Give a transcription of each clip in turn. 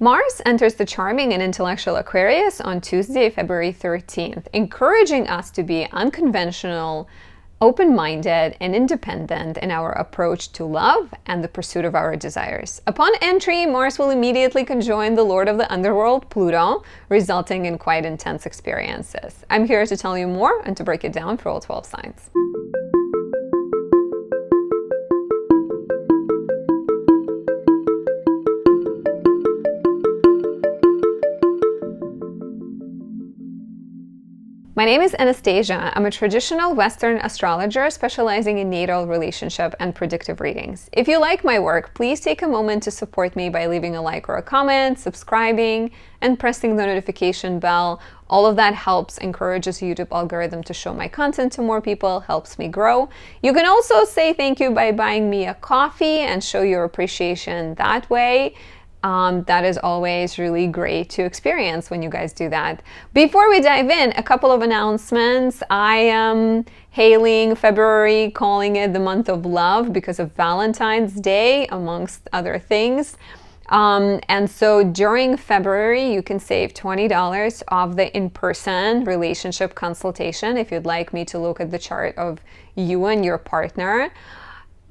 Mars enters the charming and intellectual Aquarius on Tuesday, February 13th, encouraging us to be unconventional, open-minded, and independent in our approach to love and the pursuit of our desires. Upon entry, Mars will immediately conjoin the Lord of the Underworld, Pluto, resulting in quite intense experiences. I'm here to tell you more and to break it down for all 12 signs. My name is Anastasia. I'm a traditional Western astrologer specializing in natal, relationship, and predictive readings. If you like my work, please take a moment to support me by leaving a like or a comment, subscribing, and pressing the notification bell. All of that helps, encourages YouTube algorithm to show my content to more people, helps me grow. You can also say thank you by buying me a coffee and show your appreciation that way. That is always really great to experience when you guys do that. Before we dive in, a couple of announcements. I am hailing February, calling it the month of love because of Valentine's Day, amongst other things. And so during February, you can save $20 off the in-person relationship consultation if you'd like me to look at the chart of you and your partner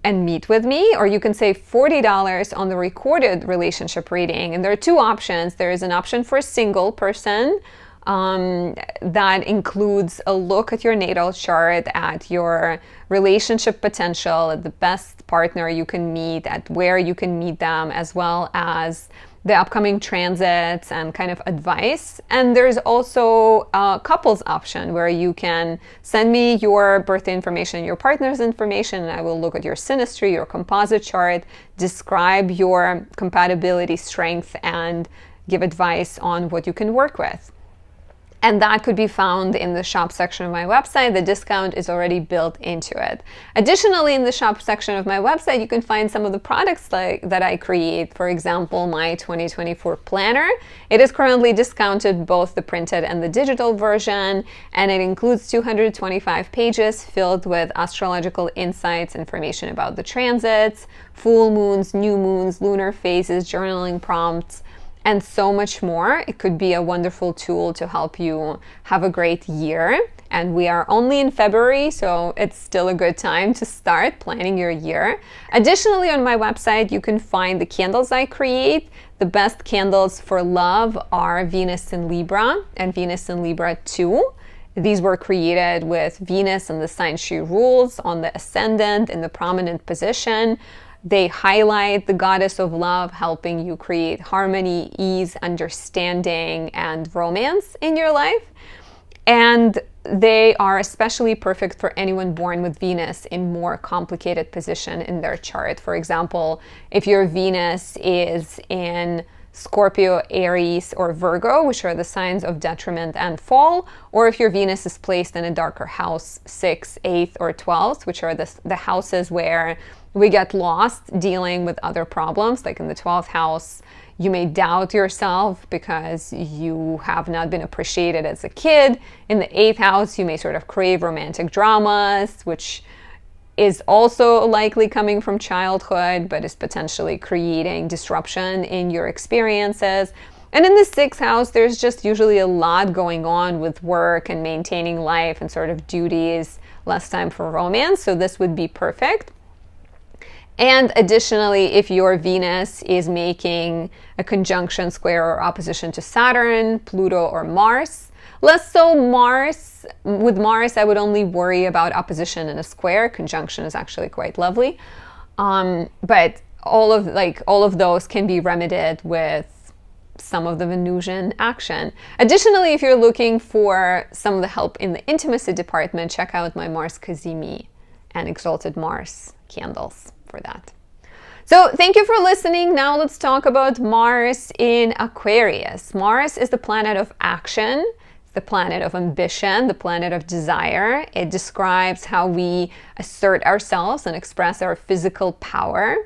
and meet with me, or you can save $40 on the recorded relationship reading. And there are two options. There is an option for a single person that includes a look at your natal chart, at your relationship potential, at the best partner you can meet, at where you can meet them, as well as the upcoming transits and kind of advice. And there's also a couples option where you can send me your birthday information, your partner's information, and I will look at your synastry, your composite chart, describe your compatibility strength, and give advice on what you can work with. And that could be found in the shop section of my website. The discount is already built into it. Additionally, in the shop section of my website, you can find some of the products that I create. For example, my 2024 planner. It is currently discounted, both the printed and the digital version, and it includes 225 pages filled with astrological insights, information about the transits, full moons, new moons, lunar phases, journaling prompts, and so much more. It could be a wonderful tool to help you have a great year. And we are only in February, so it's still a good time to start planning your year. Additionally, on my website, you can find the candles I create. The best candles for love are Venus in Libra and Venus in Libra 2. These were created with Venus and the sign she rules on the ascendant in the prominent position. They highlight the goddess of love, helping you create harmony, ease, understanding, and romance in your life. And they are especially perfect for anyone born with Venus in more complicated position in their chart. For example, if your Venus is in Scorpio, Aries, or Virgo, which are the signs of detriment and fall, or if your Venus is placed in a darker house, 6th, 8th, or 12th, which are the houses where we get lost dealing with other problems. Like in the 12th house, you may doubt yourself because you have not been appreciated as a kid. In the 8th house, you may sort of crave romantic dramas, which is also likely coming from childhood, but is potentially creating disruption in your experiences. And in the 6th house, there's just usually a lot going on with work and maintaining life and sort of duties, less time for romance. So this would be perfect. And additionally, if your Venus is making a conjunction, square, or opposition to Saturn, Pluto, or Mars, less so Mars. With Mars, I would only worry about opposition and a square. Conjunction is actually quite lovely. But all of those can be remedied with some of the Venusian action. Additionally, if you're looking for some of the help in the intimacy department, check out my Mars Kazemi and Exalted Mars candles for that. So thank you for listening. Now let's talk about Mars in Aquarius. Mars is the planet of action, the planet of ambition, the planet of desire. It describes how we assert ourselves and express our physical power.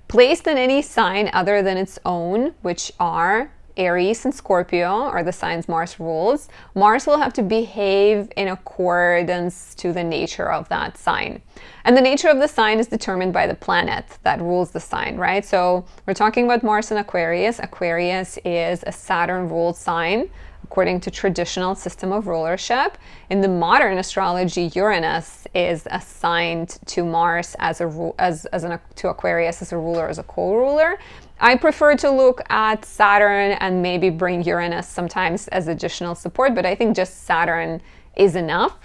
Placed in any sign other than its own, which are Aries and Scorpio are the signs Mars rules, Mars will have to behave in accordance to the nature of that sign. And the nature of the sign is determined by the planet that rules the sign, right? So we're talking about Mars in Aquarius. Aquarius is a Saturn-ruled sign according to traditional system of rulership. In the modern astrology, Uranus is assigned to Mars to Aquarius as a ruler, as a co-ruler. I prefer to look at Saturn and maybe bring Uranus sometimes as additional support, but I think just Saturn is enough.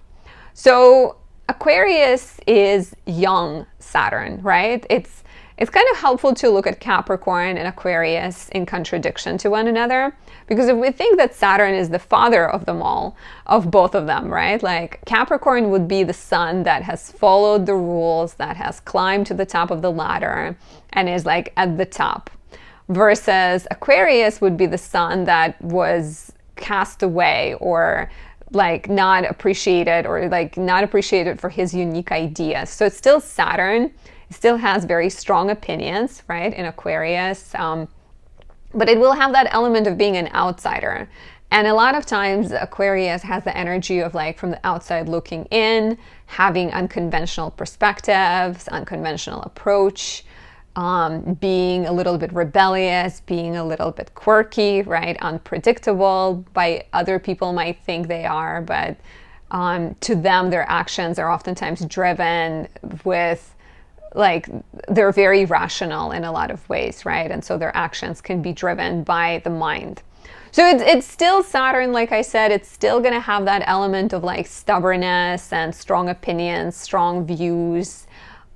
So Aquarius is young Saturn, right? It's kind of helpful to look at Capricorn and Aquarius in contradiction to one another, because if we think that Saturn is the father of them all, of both of them, right? Like Capricorn would be the sun that has followed the rules, that has climbed to the top of the ladder and is like at the top, versus Aquarius would be the sun that was cast away or like not appreciated, or like not appreciated for his unique ideas. So it's still Saturn. It still has very strong opinions, right, in Aquarius, but it will have that element of being an outsider. And a lot of times Aquarius has the energy of like from the outside looking in, having unconventional perspectives, unconventional approach, being a little bit rebellious, being a little bit quirky, right, unpredictable. By other people might think they are, but to them their actions are oftentimes driven with, like, they're very rational in a lot of ways, right? And so their actions can be driven by the mind. So it's still Saturn, like I said, it's still going to have that element of like stubbornness and strong opinions, strong views.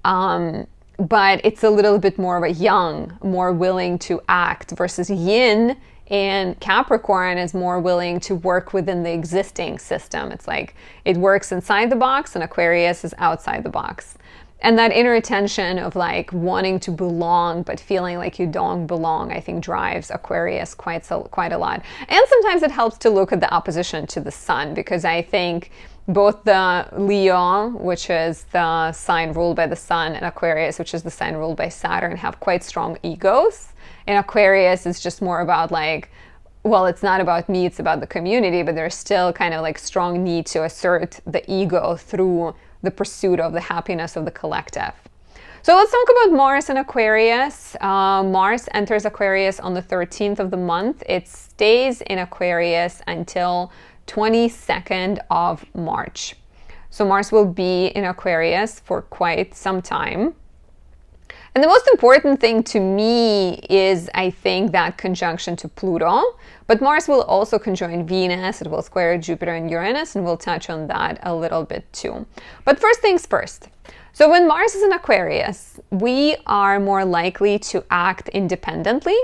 But it's a little bit more of a young, more willing to act, versus Yin in Capricorn is more willing to work within the existing system. It's like it works inside the box and Aquarius is outside the box. And that inner tension of like wanting to belong but feeling like you don't belong, I think drives Aquarius quite a lot. And sometimes it helps to look at the opposition to the sun, because I think both the Leo, which is the sign ruled by the sun, and Aquarius, which is the sign ruled by Saturn, have quite strong egos. In Aquarius, it's just more about like, well, it's not about me, it's about the community, but there's still kind of like strong need to assert the ego through the pursuit of the happiness of the collective. So let's talk about Mars and Aquarius. Mars enters Aquarius on the 13th of the month. It stays in Aquarius until 22nd of March. So Mars will be in Aquarius for quite some time. And the most important thing to me is, I think, that conjunction to Pluto. But Mars will also conjoin Venus, it will square Jupiter and Uranus, and we'll touch on that a little bit too. But first things first. So when Mars is in Aquarius, we are more likely to act independently.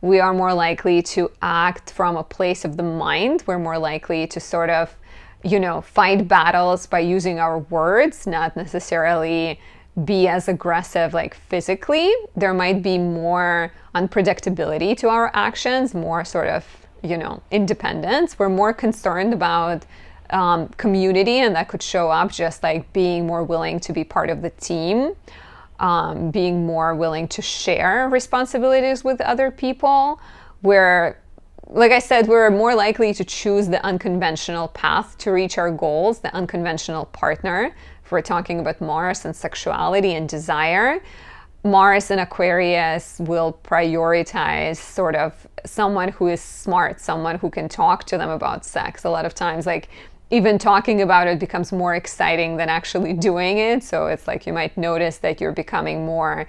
We are more likely to act from a place of the mind. We're more likely to sort of, fight battles by using our words, not necessarily be as aggressive like physically. There might be more unpredictability to our actions, more sort of, independence. We're more concerned about community, and that could show up just like being more willing to be part of the team, being more willing to share responsibilities with other people. Where, like I said, we're more likely to choose the unconventional path to reach our goals, the unconventional partner. If we're talking about Mars and sexuality and desire, Mars in Aquarius will prioritize sort of someone who is smart, someone who can talk to them about sex. A lot of times, like, even talking about it becomes more exciting than actually doing it. So it's like you might notice that you're becoming more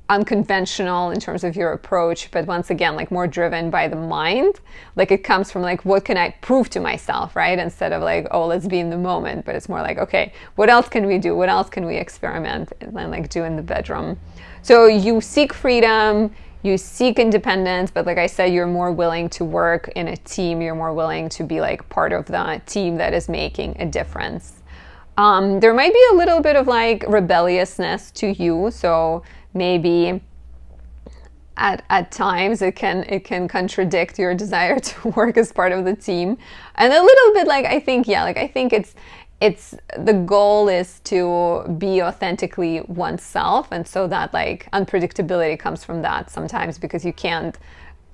unconventional in terms of your approach, but once again, like more driven by the mind. Like it comes from like, what can I prove to myself, right? Instead of like, oh, let's be in the moment. But it's more like, okay, what else can we do? What else can we experiment and like do in the bedroom? So you seek freedom, you seek independence, but like I said, you're more willing to work in a team. You're more willing to be like part of the team that is making a difference. There might be a little bit of like rebelliousness to you. So maybe at times it can contradict your desire to work as part of the team, and a little bit like I think it's the goal is to be authentically oneself, and so that like unpredictability comes from that sometimes, because you can't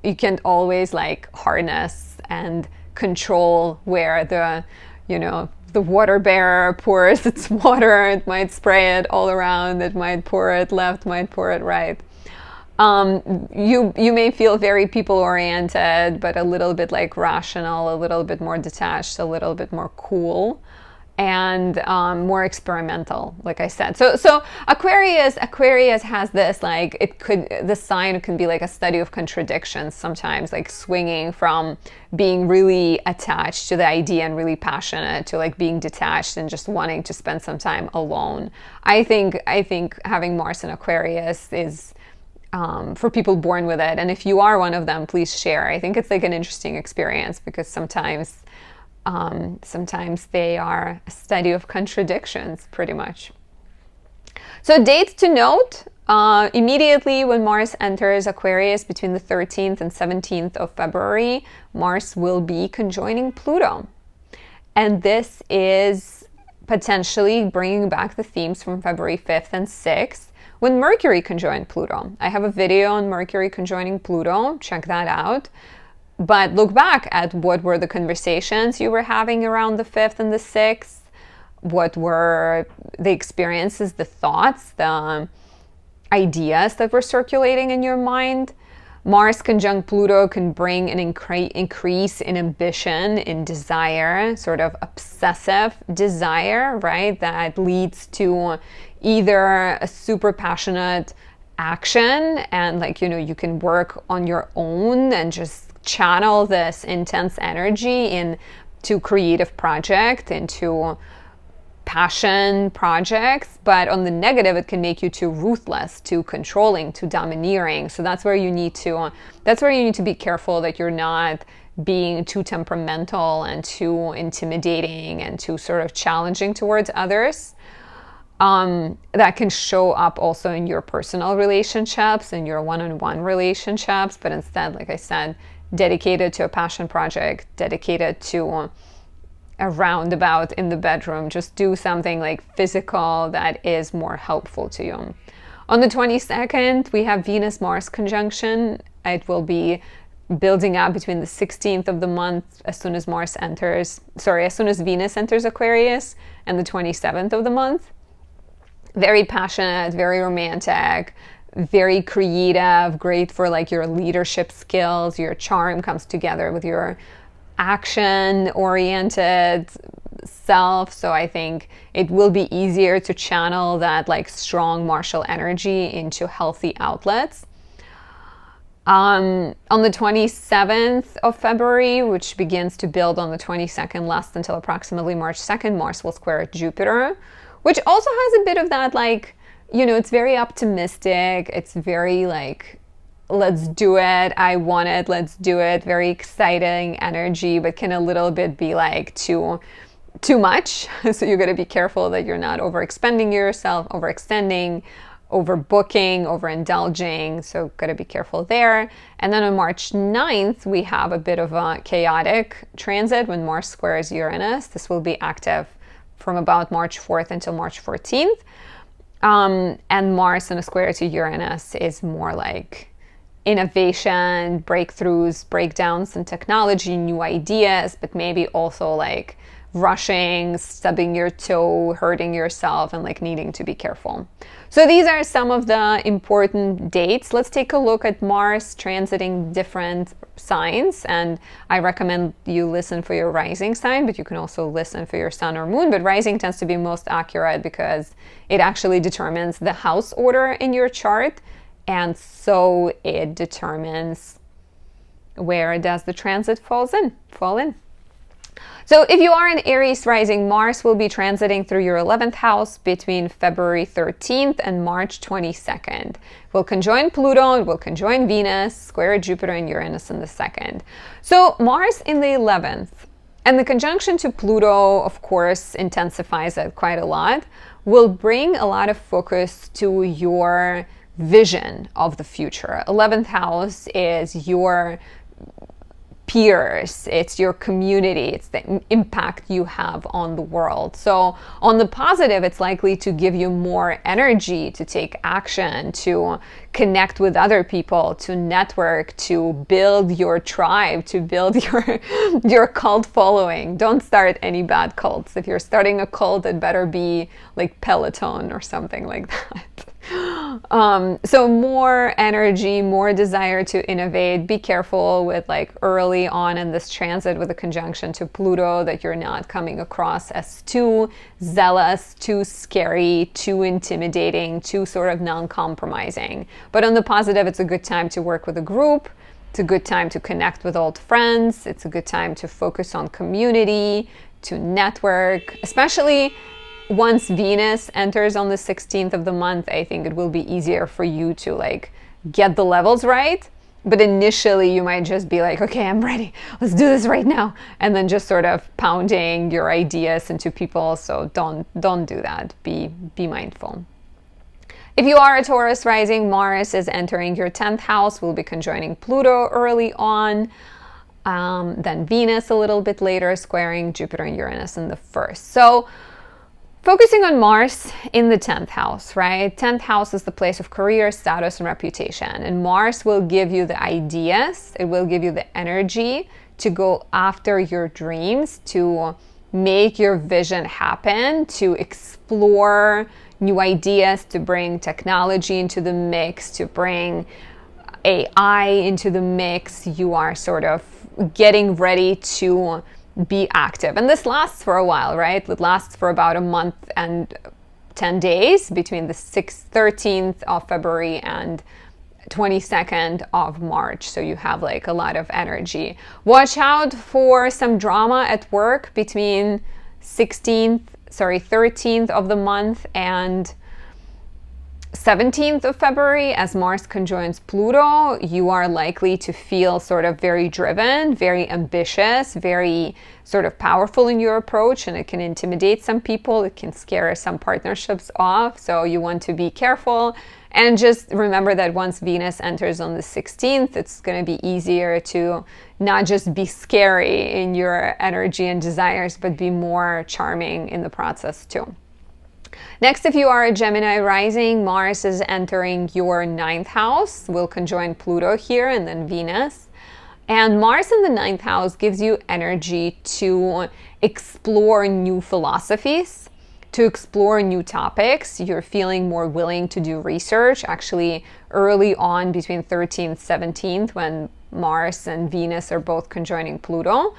you can't always like harness and control where the, you know, the water bearer pours its water. It might spray it all around, it might pour it left, might pour it right. You may feel very people oriented, but a little bit like rational, a little bit more detached, a little bit more cool, and more experimental, like I said. So Aquarius has this, like, this sign can be like a study of contradictions sometimes, like swinging from being really attached to the idea and really passionate to like being detached and just wanting to spend some time alone. I think having Mars in Aquarius is for people born with it, and if you are one of them, please share. I think it's like an interesting experience because sometimes they are a study of contradictions, pretty much. So dates to note, immediately when Mars enters Aquarius between the 13th and 17th of February, Mars will be conjoining Pluto. And this is potentially bringing back the themes from February 5th and 6th, when Mercury conjoined Pluto. I have a video on Mercury conjoining Pluto, check that out. But look back at what were the conversations you were having around the 5th and the 6th, what were the experiences, the thoughts, the ideas that were circulating in your mind. Mars conjunct Pluto can bring an increase in ambition, in desire, sort of obsessive desire, right? That leads to either a super passionate action and, like, you know, you can work on your own and just channel this intense energy into creative project, into passion projects. But on the negative, it can make you too ruthless, too controlling, too domineering. So that's where you need to be careful that you're not being too temperamental and too intimidating and too sort of challenging towards others. That can show up also in your personal relationships, in your one-on-one relationships, but instead, like I said, dedicated to a passion project, dedicated to a roundabout in the bedroom. Just do something like physical that is more helpful to you. On the 22nd, we have Venus-Mars conjunction. It will be building up between the 16th of the month as soon as Venus enters Aquarius, and the 27th of the month. Very passionate, very romantic, very creative, great for like your leadership skills. Your charm comes together with your action-oriented self. So I think it will be easier to channel that like strong martial energy into healthy outlets. On the 27th of February, which begins to build on the 22nd, lasts until approximately March 2nd, Mars will square Jupiter, which also has a bit of that, like, you know, it's very optimistic. It's very like, let's do it. I want it. Let's do it. Very exciting energy, but can a little bit be like too much. So you got to be careful that you're not overexpending yourself, overextending, overbooking, overindulging. So got to be careful there. And then on March 9th, we have a bit of a chaotic transit when Mars squares Uranus. This will be active from about March 4th until March 14th. And Mars in a square to Uranus is more like innovation, breakthroughs, breakdowns in technology, new ideas, but maybe also like rushing, stubbing your toe, hurting yourself, and like needing to be careful. So these are some of the important dates. Let's take a look at Mars transiting different signs, and I recommend you listen for your rising sign, but you can also listen for your sun or moon. But rising tends to be most accurate because it actually determines the house order in your chart, and so it determines where does the transit fall in. So if you are an Aries rising, Mars will be transiting through your 11th house between February 13th and March 22nd. It will conjoin Pluto, it will conjoin Venus, square Jupiter and Uranus in the 2nd. So Mars in the 11th, and the conjunction to Pluto, of course, intensifies it quite a lot, will bring a lot of focus to your vision of the future. 11th house is your peers, it's your community, it's the impact you have on the world. So on the positive, it's likely to give you more energy to take action, to connect with other people, to network, to build your tribe, to build your cult following. Don't start any bad cults. If you're starting a cult, it better be like Peloton or something like that. So more energy, more desire to innovate. Be careful with like early on in this transit with a conjunction to Pluto that you're not coming across as too zealous, too scary, too intimidating, too sort of non-compromising. But on the positive, it's a good time to work with a group. It's a good time to connect with old friends. It's a good time to focus on community, to network, especially once Venus enters on the 16th of the month. I think it will be easier for you to like get the levels right. But initially you might just be like, okay, I'm ready. Let's do this right now. And then just sort of pounding your ideas into people. So don't do that. Be mindful. If you are a Taurus rising, Mars is entering your 10th house. We'll be conjoining Pluto early on. Then Venus a little bit later, squaring Jupiter and Uranus in the 1st. So focusing on Mars in the 10th house, right? 10th house is the place of career, status, and reputation. And Mars will give you the ideas. It will give you the energy to go after your dreams, to make your vision happen, to explore new ideas, to bring technology into the mix, to bring AI into the mix. You are sort of getting ready to be active. And this lasts for a while, right? It lasts for about a month and 10 days between the 13th of February and 22nd of March. So you have like a lot of energy. Watch out for some drama at work between 13th of the month and 17th of February, as Mars conjoins Pluto. You are likely to feel sort of very driven, very ambitious, very sort of powerful in your approach, and it can intimidate some people. It can scare some partnerships off. So you want to be careful. And just remember that once Venus enters on the 16th, it's going to be easier to not just be scary in your energy and desires, but be more charming in the process too. Next, if you are a Gemini rising, Mars is entering your 9th house. We'll conjoin Pluto here and then Venus. And Mars in the 9th house gives you energy to explore new philosophies, to explore new topics. You're feeling more willing to do research. Actually, early on between 13th, 17th, when Mars and Venus are both conjoining Pluto,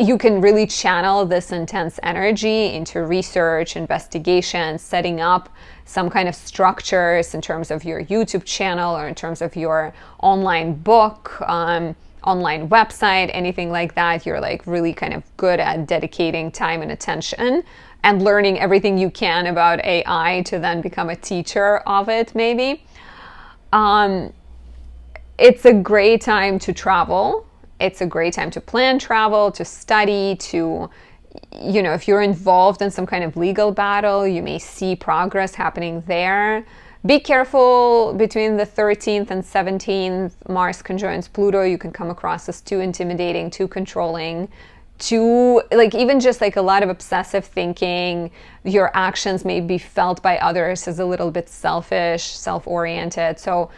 you can really channel this intense energy into research, investigation, setting up some kind of structures in terms of your YouTube channel or in terms of your online book, online website, anything like that. You're like really kind of good at dedicating time and attention and learning everything you can about AI to then become a teacher of it, maybe. It's a great time to travel. It's a great time to plan travel, to study, to, you know, if you're involved in some kind of legal battle, you may see progress happening there. Be careful between the 13th and 17th. Mars conjoins Pluto. You can come across as too intimidating, too controlling, too, like even just like a lot of obsessive thinking. Your actions may be felt by others as a little bit selfish, self-oriented. So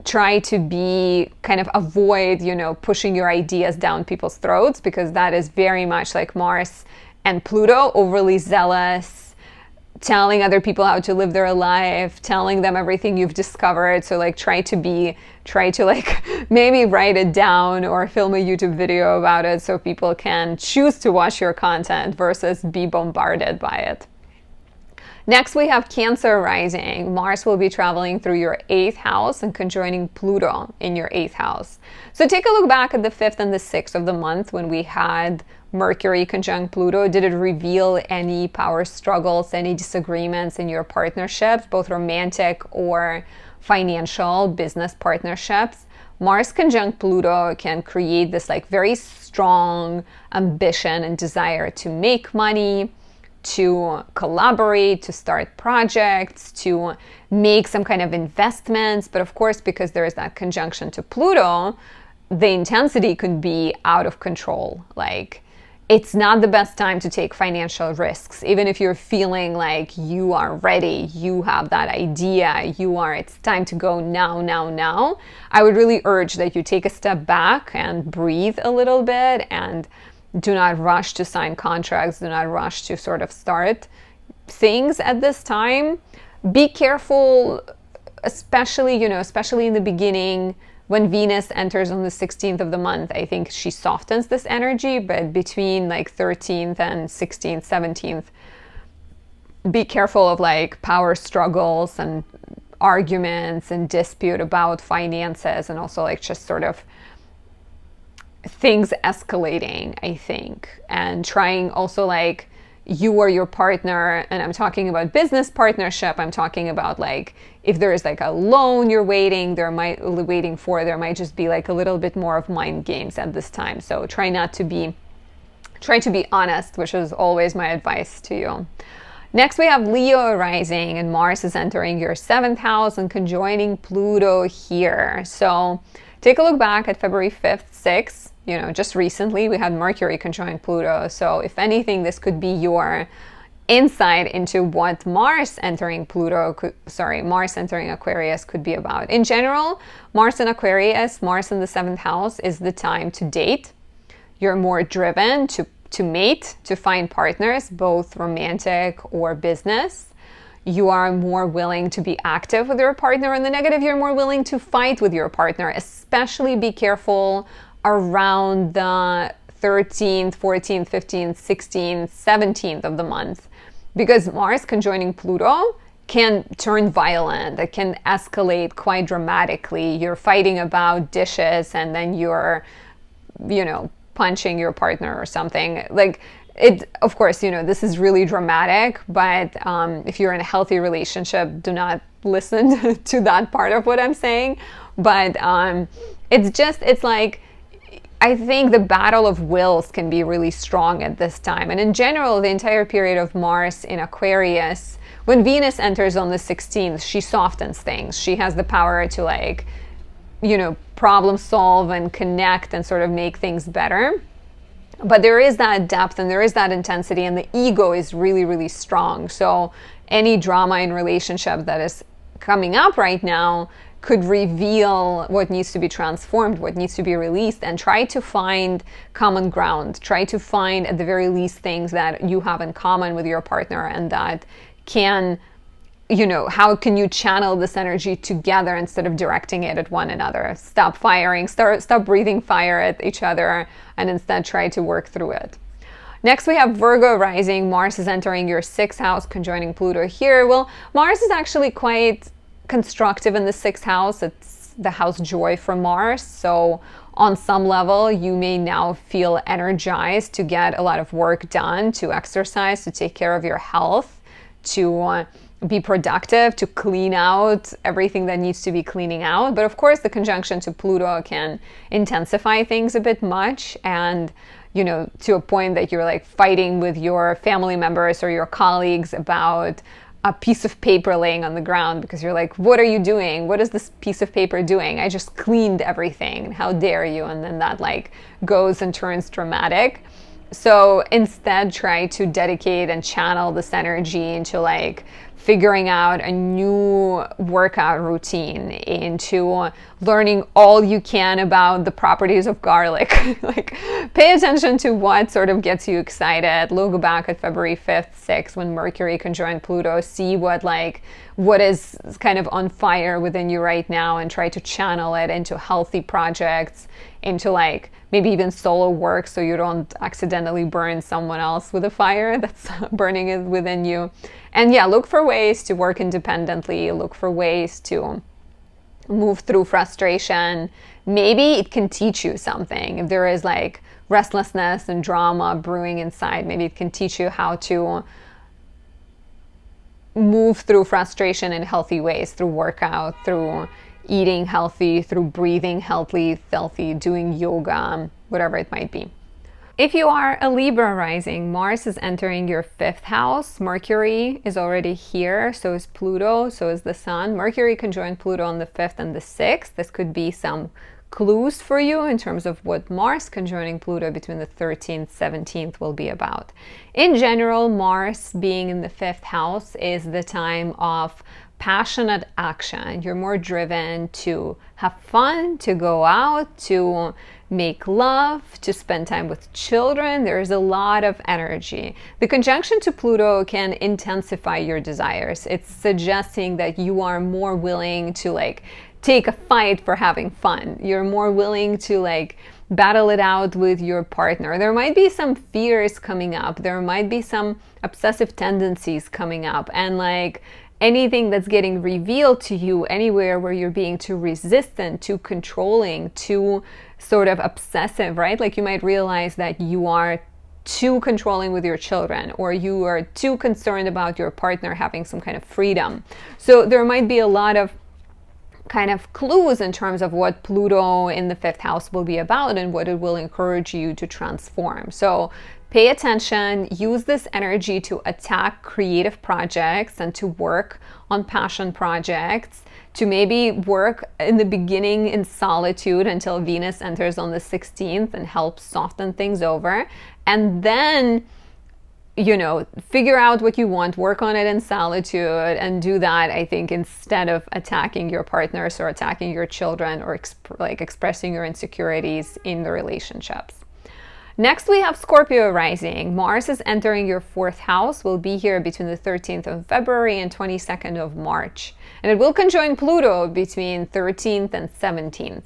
try to be kind of avoid, you know, pushing your ideas down people's throats, because that is very much like Mars and Pluto, overly zealous, telling other people how to live their life, telling them everything you've discovered. So like try to like maybe write it down or film a YouTube video about it so people can choose to watch your content versus be bombarded by it. Next, we have Cancer rising. Mars will be traveling through your 8th house and conjoining Pluto in your 8th house. So take a look back at the 5th and the 6th of the month when we had Mercury conjunct Pluto. Did it reveal any power struggles, any disagreements in your partnerships, both romantic or financial business partnerships? Mars conjunct Pluto can create this like very strong ambition and desire to make money, to collaborate, to start projects, to make some kind of investments. But of course, because there is that conjunction to Pluto, the intensity could be out of control. Like, it's not the best time to take financial risks. Even if you're feeling like you are ready, you have that idea, it's time to go now. I would really urge that you take a step back and breathe a little bit, and do not rush to sign contracts. Do not rush to sort of start things at this time. Be careful, especially in the beginning. When Venus enters on the 16th of the month, I think she softens this energy, but between like 13th and 16th, 17th, be careful of like power struggles and arguments and dispute about finances, and also like just sort of things escalating, I think, and trying also like you or your partner, and I'm talking about business partnership, I'm talking about like if there is like a loan you're waiting for, there might just be like a little bit more of mind games at this time. So try to be honest, which is always my advice to you. Next, we have Leo rising, and Mars is entering your 7th house and conjoining Pluto here. So take a look back at February 5th, 6th. Just recently we had Mercury conjoin Pluto. So if anything, this could be your insight into what Mars entering Aquarius could be about. In general, Mars in Aquarius, Mars in the 7th house, is the time to date. You're more driven to mate, to find partners, both romantic or business. You are more willing to be active with your partner. In the negative, you're more willing to fight with your partner. Especially be careful around the 13th, 14th, 15th, 16th, 17th of the month, because Mars conjoining Pluto can turn violent. It can escalate quite dramatically. You're fighting about dishes and then you're, punching your partner or something. Like, it, of course, this is really dramatic, but if you're in a healthy relationship, do not listen to that part of what I'm saying. But it's like, I think the battle of wills can be really strong at this time. And in general, the entire period of Mars in Aquarius, when Venus enters on the 16th, she softens things. She has the power to problem solve and connect and sort of make things better. But there is that depth and there is that intensity, and the ego is really, really strong. So any drama in relationship that is coming up right now could reveal what needs to be transformed, what needs to be released, and try to find common ground. Try to find, at the very least, things that you have in common with your partner, and that can, how can you channel this energy together instead of directing it at one another? Stop firing, stop breathing fire at each other, and instead try to work through it. Next, we have Virgo rising. Mars is entering your 6th house, conjoining Pluto here. Well, Mars is actually quite constructive in the 6th house. It's the house joy for Mars. So on some level, you may now feel energized to get a lot of work done, to exercise, to take care of your health, to be productive, to clean out everything that needs to be cleaning out. But of course, the conjunction to Pluto can intensify things a bit much, and to a point that you're like fighting with your family members or your colleagues about a piece of paper laying on the ground, because you're like, what are you doing? What is this piece of paper doing? I just cleaned everything. How dare you? And then that like goes and turns dramatic. So instead, try to dedicate and channel this energy into like figuring out a new workout routine, into learning all you can about the properties of garlic. Like, pay attention to what sort of gets you excited. Look back at February 5th, 6th, when Mercury conjoined Pluto. See what is kind of on fire within you right now, and try to channel it into healthy projects, into like maybe even solo work, so you don't accidentally burn someone else with a fire that's burning it within you. And yeah, look for ways to work independently. Look for ways to move through frustration. Maybe it can teach you something. If there is like restlessness and drama brewing inside, maybe it can teach you how to move through frustration in healthy ways, through workout, through eating healthy, through breathing healthy, doing yoga, whatever it might be. If you are a Libra rising, Mars is entering your 5th house. Mercury is already here, so is Pluto, so is the Sun. Mercury conjoined Pluto on the 5th and the 6th. This could be some clues for you in terms of what Mars conjoining Pluto between the 13th, 17th will be about. In general, Mars being in the 5th house is the time of passionate action. You're more driven to have fun, to go out, to make love, to spend time with children. There's a lot of energy. The conjunction to Pluto can intensify your desires. It's suggesting that you are more willing to like take a fight for having fun. You're more willing to like battle it out with your partner. There might be some fears coming up. There might be some obsessive tendencies coming up, and like anything that's getting revealed to you, anywhere where you're being too resistant, too controlling, too sort of obsessive, right? Like you might realize that you are too controlling with your children, or you are too concerned about your partner having some kind of freedom. So there might be a lot of kind of clues in terms of what Pluto in the 5th house will be about and what it will encourage you to transform. So pay attention, use this energy to attack creative projects and to work on passion projects, to maybe work in the beginning in solitude until Venus enters on the 16th and helps soften things over. And then, you know, figure out what you want, work on it in solitude, and do that, I think, instead of attacking your partners or attacking your children or expressing your insecurities in the relationships. Next, we have Scorpio rising. Mars is entering your 4th house, will be here between the 13th of February and 22nd of March. And it will conjoin Pluto between 13th and 17th.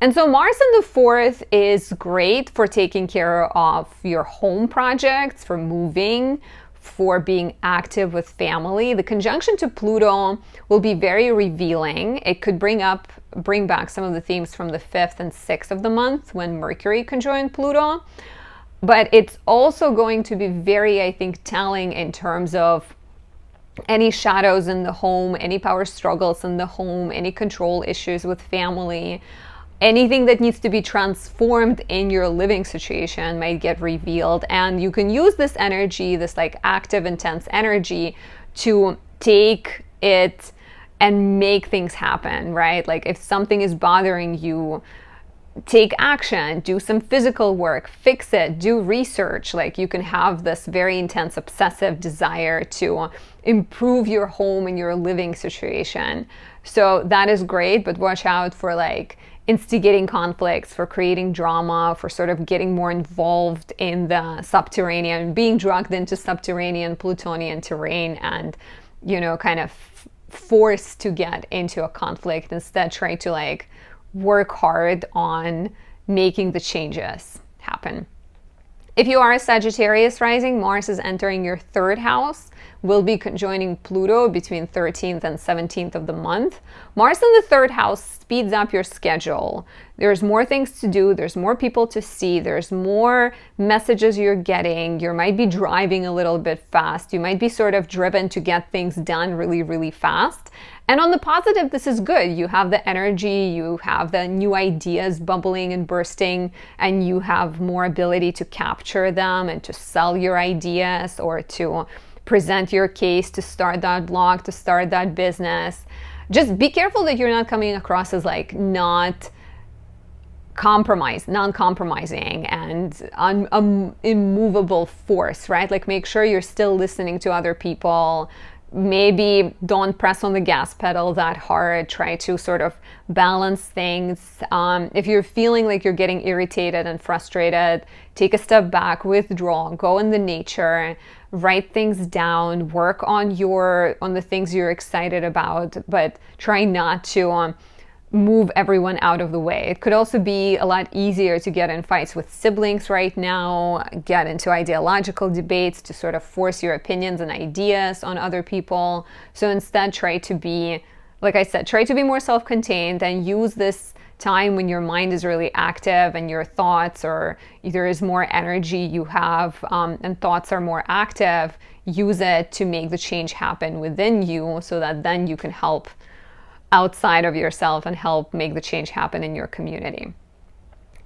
And so Mars in the 4th is great for taking care of your home projects, for moving, for being active with family. The conjunction to Pluto will be very revealing. It could bring back some of the themes from the 5th and 6th of the month when Mercury conjoined Pluto. But it's also going to be very, I think, telling in terms of any shadows in the home, any power struggles in the home, any control issues with family. Anything that needs to be transformed in your living situation might get revealed, and you can use this energy, this like active, intense energy, to take it and make things happen, right? Like if something is bothering you, take action, do some physical work, fix it, do research. Like you can have this very intense, obsessive desire to improve your home and your living situation. So that is great, but watch out for like instigating conflicts, for creating drama, for sort of getting more involved in the subterranean, being dragged into subterranean Plutonian terrain and, you know, kind of forced to get into a conflict. Instead, try to like work hard on making the changes happen. If you are a Sagittarius rising, Mars is entering your 3rd house, will be conjoining Pluto between 13th and 17th of the month. Mars in the 3rd house speeds up your schedule. There's more things to do, there's more people to see, there's more messages you're getting. You might be driving a little bit fast. You might be sort of driven to get things done really, really fast. And on the positive, this is good. You have the energy, you have the new ideas bubbling and bursting, and you have more ability to capture them and to sell your ideas or to present your case, to start that blog, to start that business. Just be careful that you're not coming across as like non-compromising and immovable force, right? Like make sure you're still listening to other people. Maybe don't press on the gas pedal that hard. Try to sort of balance things. If you're feeling like you're getting irritated and frustrated, take a step back, withdraw, go in the nature, write things down, work on the things you're excited about, but try not to move everyone out of the way. It could also be a lot easier to get in fights with siblings right now, get into ideological debates to sort of force your opinions and ideas on other people. So instead, try to be, like I said, try to be more self-contained and use this time when your mind is really active and your thoughts, or there is more energy you have and thoughts are more active. Use it to make the change happen within you so that then you can help outside of yourself and help make the change happen in your community.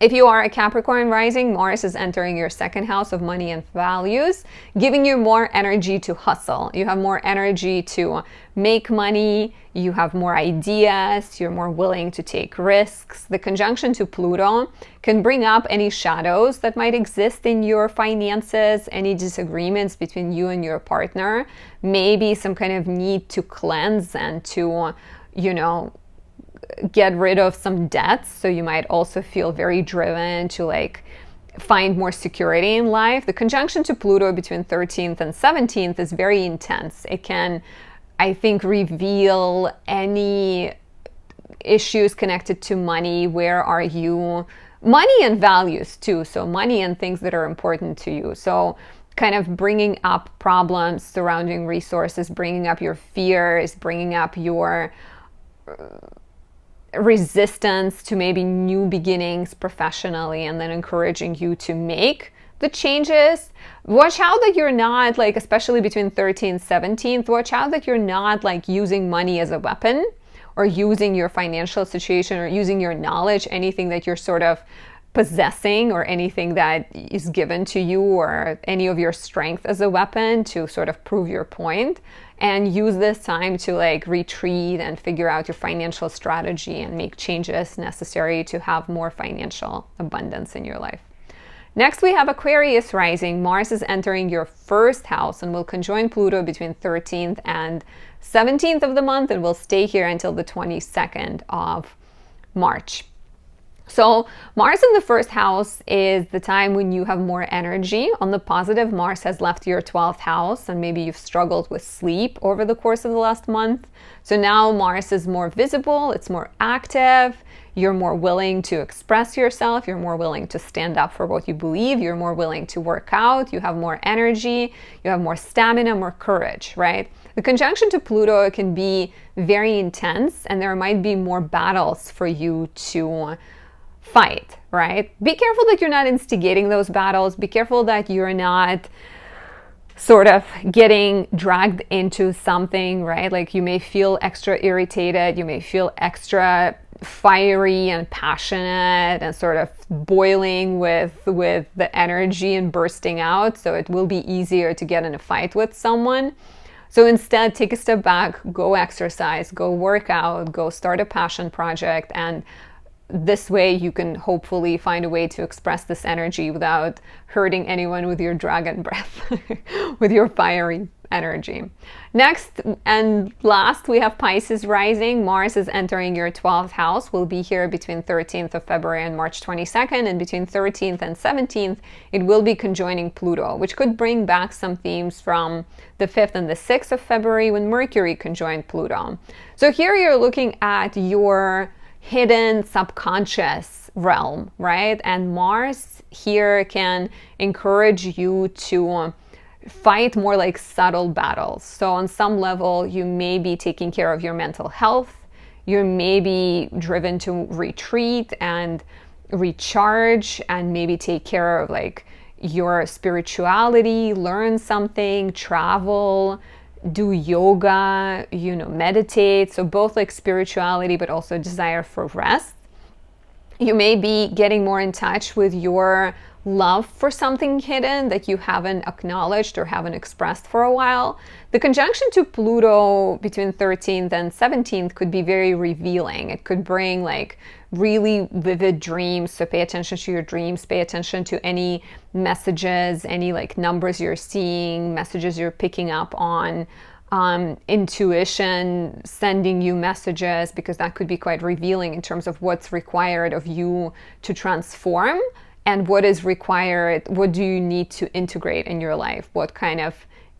If you are a Capricorn rising, Mars is entering your second house of money and values, giving you more energy to hustle. You have more energy to make money, you have more ideas, you're more willing to take risks. The conjunction to Pluto can bring up any shadows that might exist in your finances, any disagreements between you and your partner, maybe some kind of need to cleanse and to, get rid of some debts. So you might also feel very driven to like find more security in life. The conjunction to Pluto between 13th and 17th is very intense. It can, I think, reveal any issues connected to money. Where are you? Money and values too. So money and things that are important to you. So kind of bringing up problems surrounding resources, bringing up your fears, bringing up your resistance to maybe new beginnings professionally, and then encouraging you to make the changes. Watch out that you're not like, especially between 13th and 17th, watch out that you're not like using money as a weapon, or using your financial situation, or using your knowledge, anything that you're sort of possessing, or anything that is given to you, or any of your strength as a weapon to sort of prove your point. And use this time to like retreat and figure out your financial strategy and make changes necessary to have more financial abundance in your life. Next, we have Aquarius rising. Mars is entering your first house and will conjoin Pluto between 13th and 17th of the month, and will stay here until the 22nd of March. So Mars in the first house is the time when you have more energy. On the positive, Mars has left your 12th house, and maybe you've struggled with sleep over the course of the last month. So now Mars is more visible, it's more active, you're more willing to express yourself, you're more willing to stand up for what you believe, you're more willing to work out, you have more energy, you have more stamina, more courage, right? The conjunction to Pluto can be very intense, and there might be more battles for you to fight, right? Be careful that you're not instigating those battles. Be careful that you're not sort of getting dragged into something, right? Like you may feel extra irritated, you may feel extra fiery and passionate and sort of boiling with the energy and bursting out. So it will be easier to get in a fight with someone. So instead, take a step back, go exercise, go work out, go start a passion project, and this way you can hopefully find a way to express this energy without hurting anyone with your dragon breath, with your fiery energy. Next and last, we have Pisces rising. Mars is entering your 12th house. Will be here between 13th of February and March 22nd, and between 13th and 17th, it will be conjoining Pluto, which could bring back some themes from the 5th and the 6th of February when Mercury conjoined Pluto. So here you're looking at your hidden subconscious realm, right? And Mars here can encourage you to fight more like subtle battles. So on some level, you may be taking care of your mental health. You may be driven to retreat and recharge, and maybe take care of like your spirituality, learn something, travel, do yoga, meditate. So both like spirituality, but also desire for rest. You may be getting more in touch with your love for something hidden that you haven't acknowledged or haven't expressed for a while. The conjunction to Pluto between 13th and 17th could be very revealing. It could bring like really vivid dreams. So pay attention to your dreams, pay attention to any messages, any like numbers you're seeing, messages you're picking up on, intuition sending you messages, because that could be quite revealing in terms of what's required of you to transform and what is required, what do you need to integrate in your life, what kind of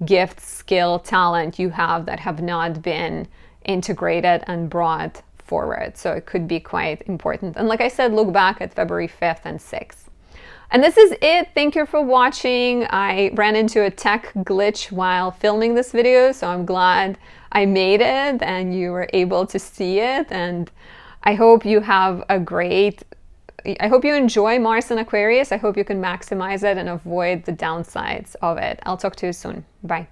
gift, skill, talent you have that have not been integrated and brought forward. So it could be quite important. And like I said, look back at February 5th and 6th. And this is it. Thank you for watching. I ran into a tech glitch while filming this video, so I'm glad I made it and you were able to see it. And I hope you have I hope you enjoy Mars in Aquarius. I hope you can maximize it and avoid the downsides of it. I'll talk to you soon. Bye.